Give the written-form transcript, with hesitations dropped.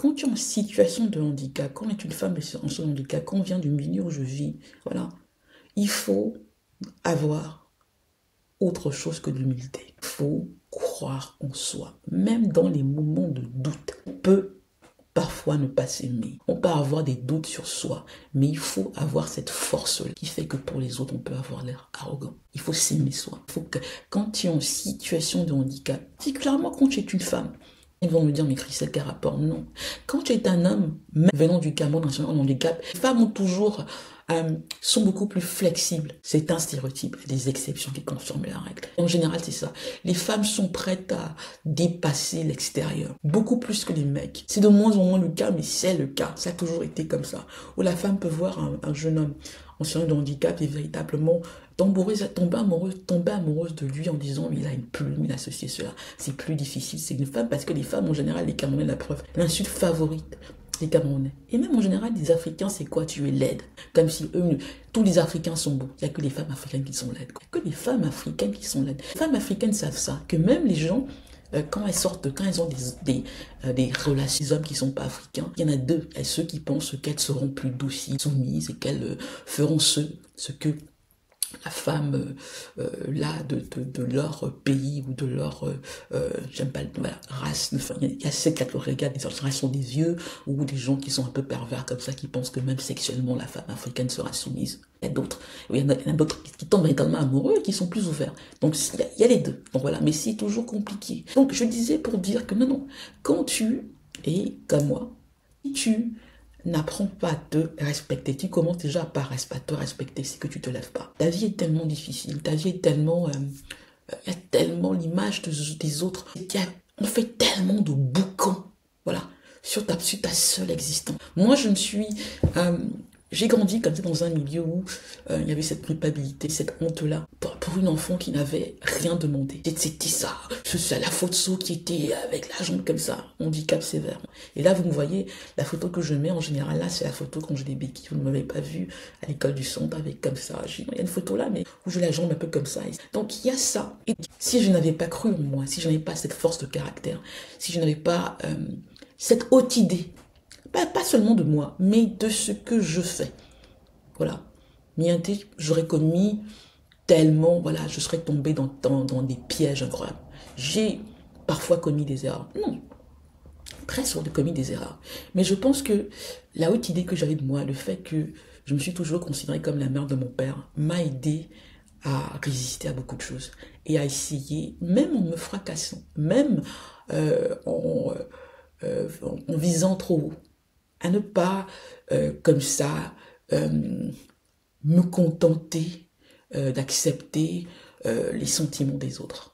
quand tu es en situation de handicap, quand on est une femme en situation de handicap, quand on vient du milieu où je vis, voilà, il faut avoir autre chose que de l'humilité. Il faut croire en soi, même dans les moments de doute. On peut parfois ne pas s'aimer. On peut avoir des doutes sur soi, mais il faut avoir cette force-là qui fait que pour les autres, on peut avoir l'air arrogant. Il faut s'aimer soi. Il faut que quand tu es en situation de handicap, particulièrement quand tu es une femme, ils vont me dire, mais Christelle, quel rapport? Non. Quand tu es un homme, même venant du Cameroun, en handicap, les femmes ont toujours, sont beaucoup plus flexibles. C'est un stéréotype, il y a des exceptions qui confirment la règle. Et en général, c'est ça. Les femmes sont prêtes à dépasser l'extérieur, beaucoup plus que les mecs. C'est de moins en moins le cas, mais c'est le cas. Ça a toujours été comme ça. Où la femme peut voir un jeune homme en situation de handicap et véritablement tomber amoureuse de lui en disant il a une plume, il a ceci et cela. C'est plus difficile, c'est une femme, parce que les femmes en général, les Camerounais, la preuve, l'insulte favorite des Camerounais. Et même en général, les Africains, c'est quoi? Tu es laide. Comme si eux, tous les Africains sont beaux. Il n'y a que les femmes africaines qui sont laides. Il n'y a que les femmes africaines qui sont laides. Les femmes africaines savent ça, que même les gens, quand elles ont des relations, des hommes qui ne sont pas africains, il y en a deux. Il y a ceux qui pensent qu'elles seront plus dociles, soumises, et qu'elles feront ce que la femme là de leur pays ou de leur j'aime pas voilà, race. Enfin, il y a ces catégories, des générations des yeux ou des gens qui sont un peu pervers comme ça, qui pensent que même sexuellement la femme africaine sera soumise. Il y a d'autres, il y en a d'autres qui tombent véritablement amoureux et qui sont plus ouverts. Donc il y a les deux. Donc voilà, mais c'est toujours compliqué. Donc je disais pour dire que non, quand tu es comme moi, si tu n'apprends pas à te respecter, tu commences déjà à te respecter, c'est que tu te lèves pas. Ta vie est tellement difficile, ta vie est tellement, il y a tellement l'image des autres, on fait tellement de boucans, voilà, sur ta seule existence. Moi, j'ai grandi comme ça dans un milieu où il y avait cette culpabilité, cette honte-là, pour une enfant qui n'avait rien demandé. C'était ça, c'est la photo qui était avec la jambe comme ça, handicap sévère. Et là, vous me voyez, la photo que je mets en général, là, c'est la photo quand j'ai des béquilles. Vous ne m'avez pas vu à l'école du centre avec comme ça. Il y a une photo là, mais où j'ai la jambe un peu comme ça. Donc, il y a ça. Et si je n'avais pas cru en moi, si je n'avais pas cette force de caractère, si je n'avais pas cette haute idée, pas seulement de moi, mais de ce que je fais. Voilà. J'aurais commis tellement, voilà, je serais tombée dans des pièges incroyables. J'ai parfois commis des erreurs. Non, très souvent commis des erreurs. Mais je pense que la haute idée que j'avais de moi, le fait que je me suis toujours considérée comme la mère de mon père, m'a aidé à résister à beaucoup de choses. Et à essayer, même en me fracassant, même en visant trop haut, à ne pas comme ça me contenter d'accepter les sentiments des autres.